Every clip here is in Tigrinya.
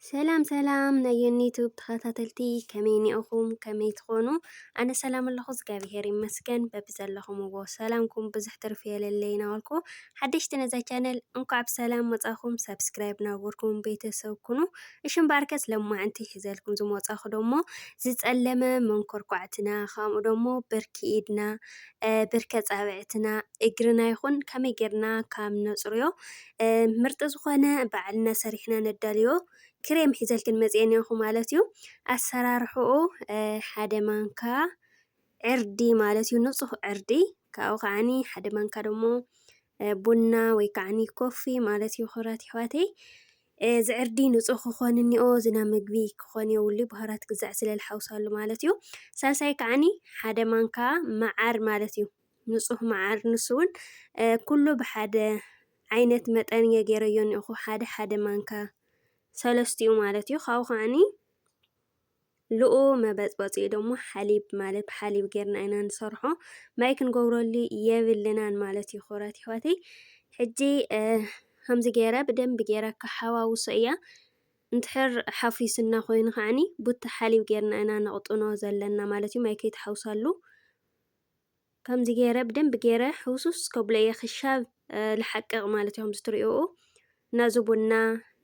ሰላም ሰላም ናይ ዩኒቱብ ተኸታተልቲ ከመይ ኒአኹም ከመይ ትኾኑ? ኣነ ሰላም ኣለኹ እግዚኣብሔር ይመስገን በብዘለኹምዎ ሰላምኩም ብዙሕ ትርፊ የለለይ ናበልኩ ሓደሽቲ ነዛ ቻነል እንኳዕ ብሰላም መጻኹም ሰብስክራይብ ናገርኩም ቤተሰብ ኩኑ እሽም ባርከስ ለማዓንቲ ሒዘልኩም ዝመጻኹ ደሞ ዝጸለመ መንኰርኳዕትና ከምኡ ደሞ ብርኪ ኢድና ብርከ ጻብዕትና እግርና ይኹን ከመይ ጌርና ካብ ነጽርዮ ምርጢ ዝኾነ በዓልና ሰሪሕና ነዳልዮ ክሬም ሒዘልክን መጽአኒኹ ማለት እዩ ኣሰራርሕኡ ሓደ ማንካ ዕርዲ ማለት እዩ ንጹህ ዕርዲ ካብኡ ከዓኒ ሓደ ማንካ ደሞ ቡና ወይ ከዓኒ ኮፊ ማለት እዩ ኹራት ኣሕዋተይ እዚ ዕርዲ ንጹህ ክኾን እኒኦ ዝና ምግቢ ክኾን የብሉ ባህራት ግዛዕ ስለ ዝሓውሳሉ ማለት እዩ ሳልሳይ ከዓኒ ሓደ ማንካ መዓር ማለት እዩ ንጹህ መዓር ንሱ እውን ኩሉ ብሓደ ዓይነት መጠን ገይረዮ እኒአኹ ሓደ ማንካ ሰለስቲኡ ማለት እዩ ካብኡ ከዓኒ ልኡ መበጽበጺኡ ደሞ ሓሊብ ማለት ብሓሊብ ጌርና ኢና ንሰርሖ ማይ ክንገብረሉ የብልናን ማለት እዩ ኹራት ኣሕዋተይ ሕጂ ከምዚ ገይረ ብደንቢ ጌረ ከሓዋውሶ እያ እንድሕር ሓፊስና ኮይኑ ከዓኒ ቡታ ሓሊብ ጌርና ኢና ነቕጥኖ ዘለና ማለት እዩ ማይ ከይተሓውሳሉ ከምዚ ገይረ ብደንቢ ገይረ ሕውሱስ ከብሎ እየ ክሻብ ዝሓቅቕ ማለት እዩ ከምዚ ትሪእኡ ናዙ ቡና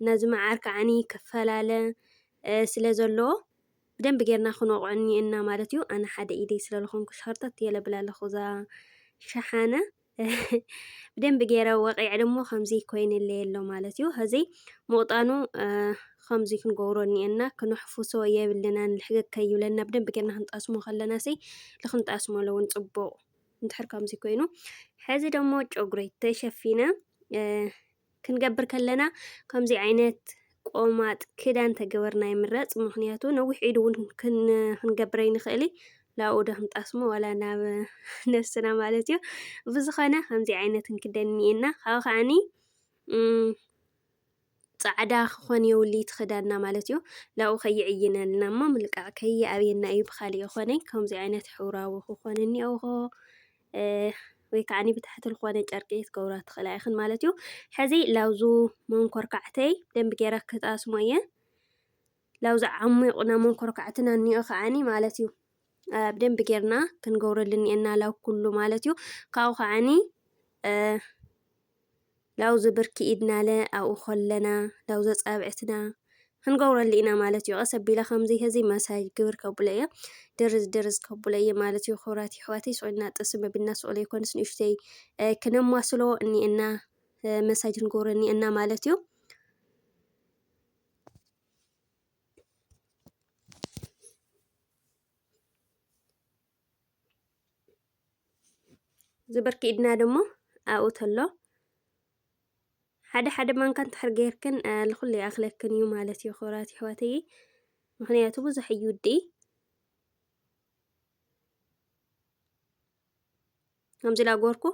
ናዙ መዓር ከዓኒ ክፈላለ ስለ ዘለዎ ብደንቢ ጌርና ክንወቕዖ እኒአና ማለት እዩ ኣነ ሓደ ኢደይ ስለ ዝኾንኩ ሸርተት የለብላ ኣለኹ እዛ ሸሓነ ብደንቢ ገይረ ወቂዕ ደሞ ከምዚ ኮይንለይ ኣሎ ማለት እዩ ሕዚ ምቕጣኑ ከምዚ ክንገብሮ እኒአና ክነሕፍሶ የብልናን ልሕገግ ከይብለና ብደንቢ ጌርና ክንጣስሞ ከለና ሰይ ልክንጣስሞ ለውን ጽቡቕ እንድሕር ከምዚ ኮይኑ ሕዚ ደሞ ጨጉረይ ተሸፊነ ክንገብር ከለና ከምዚ ዓይነት ቆማጥ ክዳን ተገበርና ይምረጽ ምክንያቱ ነዊሕ ኢዱ እውን ክንገብረ ይንኽእል ላኡዶ ክንጣስሞ ወላ ናብ ነፍስና ማለት እዩ ብዝኾነ ከምዚ ዓይነት ክንክደን እኒአና ካብኡ ከዓኒ ጻዕዳ ክኾን የብሉ ትኽዳንና ማለት እዩ ላኡ ከይዕይነልና እሞ ምልቃዕ ከይኣብየና እዩ ብኻሊእ ይኾነይ ከምዚ ዓይነት ሕብራዊ ክኾን እኒአዎ ወይ ከዓኒ ብታሕቲ ዝኾነ ጨርቂ ክትገብራ ትኽእላ ኢኽን ማለት እዩ ሕዚ ላውዙ መንኰርካዕተይ ደንቢ ጌረ ክጣስሞ እየ ላውዚ ዓሚቑና መንኰርካዕትና እኒኦ ከዓኒ ማለት እዩ ብደንቢ ጌርና ክንገብረሉ እኒአና ላው ኩሉ ማለት እዩ ካብኡ ከዓኒ ላውዚ ብርኪ ኢድናለ ኣብኡ ከለና ላውዚ ጻብዕትና ክንገብረሉ ኢና ማለት እዩ ቀስ ኣቢላ ከምዚ ሕዚ ማሳጅ ግብር ከብሎ እየ ድርዝ ከብሎ እየ ማለት እዩ ኹራት ኣሕዋተይ ስዒድና ጥስም ኣቢልና ስቕሎ ይኮንስ ንእሽተይ ክነማስሎ እኒአና መሳጅ ክንገብሮ እኒአና ማለት እዩ ዝብርኪ ኢድና ደሞ ኣብኡ ተሎ ሓደ ማንካ እንድሕር ጌርክን ልኹሉ ይኣኽለክን እዩ ማለት እዩ ኹራት ኣሕዋተይ ምክንያቱ ብዙሕ እዩ ውዲ ከምዚ ላጎርኩ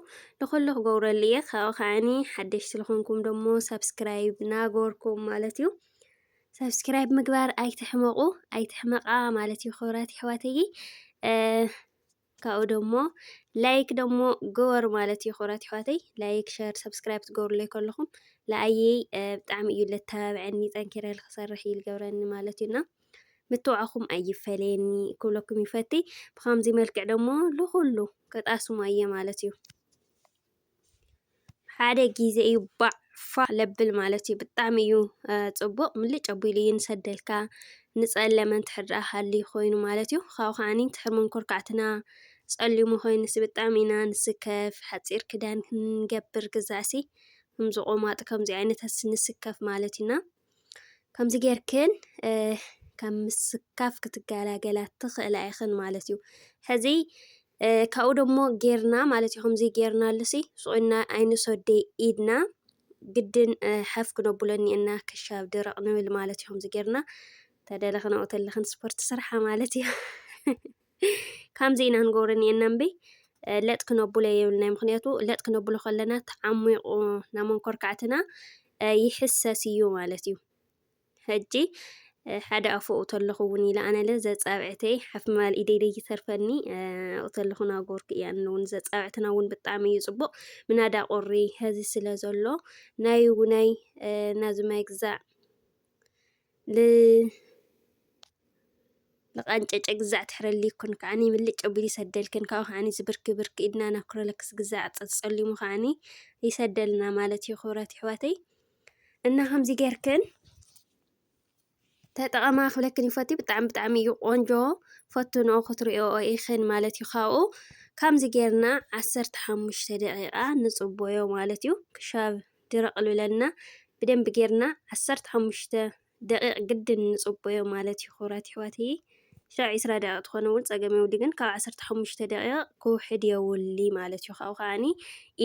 ልኹሉ ክገብረሉ እየ ካብኡ ከዓኒ ሓደሽቲ ዝኾንኩም ደሞ ሰብስክራይብ ናገርኩም ማለት እዩ ሰብስክራይብ ምግባር ኣይትሕመቓ ማለት እዩ ኹራት ኣሕዋተይ ካብኡ ደሞ ላይክ ደሞ ግበር ማለት እዩ ኹራት ኣሕዋተይ ላይክ ሸር ሰብስክራይብ ትገብሩለይ ከለኹም ንኣየይ ብጣዕሚ እዩ ለተባብዐኒ ጠንኪረ ክሰርሕ እዩ ዝገብረኒ ማለት እዩና ምትውዓኹም ኣይፈለየኒ ክብለኩም ይፈቲ ብከምዚ መልክዕ ደሞ ልኹሉ ከጣስሞ እየ ማለት እዩ ሓደ ጊዜ እዩ ባዕፋ ለብል ማለት እዩ ብጣዕሚ እዩ ጽቡቕ ምልጭ ኣቢሉ እዩ ንሰደልካ ንጸለመ እንድሕር ደኣ ሃልዩ ኮይኑ ማለት እዩ ካብኡ ከዓኒ እንድሕር መንኰርካዕትና ጸሊሙ ኮይኑስ ብጣዕሚ ኢና ንስከፍ ሓፂር ክዳን ክንገብር ግዛእሲ ከምዚ ቆማጥ ከምዚ ዓይነታት ንስከፍ ማለት ኢና ከምዚ ጌርክን ከም ምስካፍ ክትገላገላ ትኽእላ ኢኽን ማለት እዩ ሕዚ ካብኡ ደሞ ጌርና ማለት እዩ ከምዚ ጌርና ልሲ ስቑና ኣይንሰደይ ኢድና ግድን ሓፍ ክነብሎ እኒአና ክሻብ ድረቕ ንብል ማለት እዩ ከምዚ ጌርና ተደለኽን ኣብኡ ተለኽን ስፖርት ስርሓ ማለት እዩ ከምዚ ኢና ንገብሮ እኒአና እምበይ ለጥ ክነብሎ የብልናይ ምክንያቱ ለጥ ክነብሎ ከለና ተዓሚቑ ናብ መንኰርካዕትና ይሕሰስ እዩ ማለት እዩ ሕጂ ሓደ ኣፍኡ ተለኹ እውን ኢለ ኣነለ ዘጻብዕተይ ሓፍ ማል ኢደይ ይተርፈኒ ኣብኡ ተለኹ ናገርኩ እያ እውን ዘጻብዕትና እውን ብጣዕሚ እዩ ጽቡቕ ምናዳ ቁሪ ሕዚ ስለ ዘሎ ናይ ናዙ ማይ ግዛዕ لقانጨጨ ግዛዕ ትሕረሊኩን ከዓኒ ምልጭ ኣቢሉ ይሰደልክን ካብኡ ከዓኒ ዝብርክ ብርክ ኢድና ናብ ክሮለክስ ግዛዕ ፀሊሙ ከዓኒ ይሰደልና ማለት እዩ ክብረት ኣሕዋተይ እና ከምዚ ጌርክን ተጠቐማ ክብለክን ይፈቱ ብጣዕሚ እዩ ቆንጆ ፈትኖ ክትሪኦ ኢኽን ማለት እዩ ካብኡ ከምዚ ጌርና 15 ደቂቓ ንፅበዮ ማለት እዩ ክሻብ ድረቕ ልብለና ብደንቢ ጌርና 15 ደቂቕ ግድን ንፅበዮ ማለት እዩ ክብረት ኣሕዋተይ 20 ደቂቕ ትኾነ እውን ፀገም የብሉ ግን ካብ 15 ደቂቕ ክውሕድ የብሊ ማለት እዩ ካብኡ ከዓኒ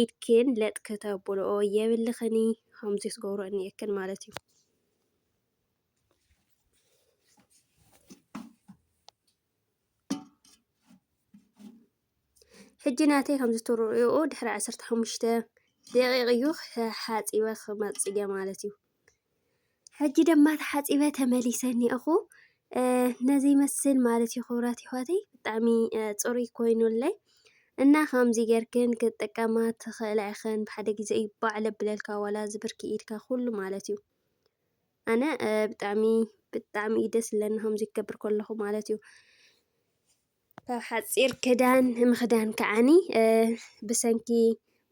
ኢድክን ለጥ ከተብልኦ የብልኽኒ ከምዚ ትገብሮ እኒአክን ማለት እዩ ሕጂ ናተይ ከምዚ ትሪእዎ ድሕሪ 15 ደቂቕ እዩ ሓፂበ ክመፅእ እየ ማለት እዩ ሕጂ ድማ ተሓፂበ ተመሊሰ እኒአኹ ነዚ ይመስል ማለት እዩ ክብራት ኣሕዋተይ ብጣዕሚ ፅሩይ ኮይኑለይ እና ከምዚ ጌርክን ክትጥቀማ ትኽእላ ኢኽን ብሓደ ግዜ እዩ ባዕ ለብለልካ ዋላ ዝብርኪ ኢድካ ኩሉ ማለት እዩ ኣነ ብጣዕሚ እዩ ደስ ዝብለኒ ከምዚ ክገብር ከለኹ ማለት እዩ ካብ ሓፂር ክዳን ንምኽዳን ከዓኒ ብሰንኪ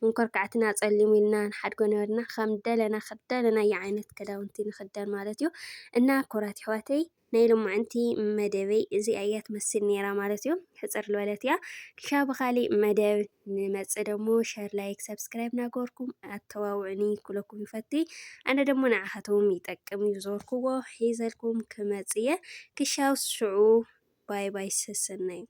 መንኮርካዕትና ፀሊሙ ኢልና ንሓድጎ ነበርና ከም ደለናዮ ዓይነት ክዳውንቲ ንኽደን ማለት እዩ እና ክብራት ኣሕዋተይ ናይ ሎማዓንቲ መደበይ እዚኣ እያ ትመስል ነይራ ማለት እዩ ሕፅር ዝበለት እያ ክሻብ ብኻሊእ መደብ ንመፅእ ደሞ ሸር ላይክ ሰብስክራይብ እናገበርኩም ኣተዋውዕኒ ኩለኩም ይፈቲ ኣነ ደሞ ንዓኻትኩም ይጠቅም እዩ ዝገበርክዎ ሒዘልኩም ክመፅእ እየ ክሻብ ሽዑ ባይ ባይ ሰሰናይ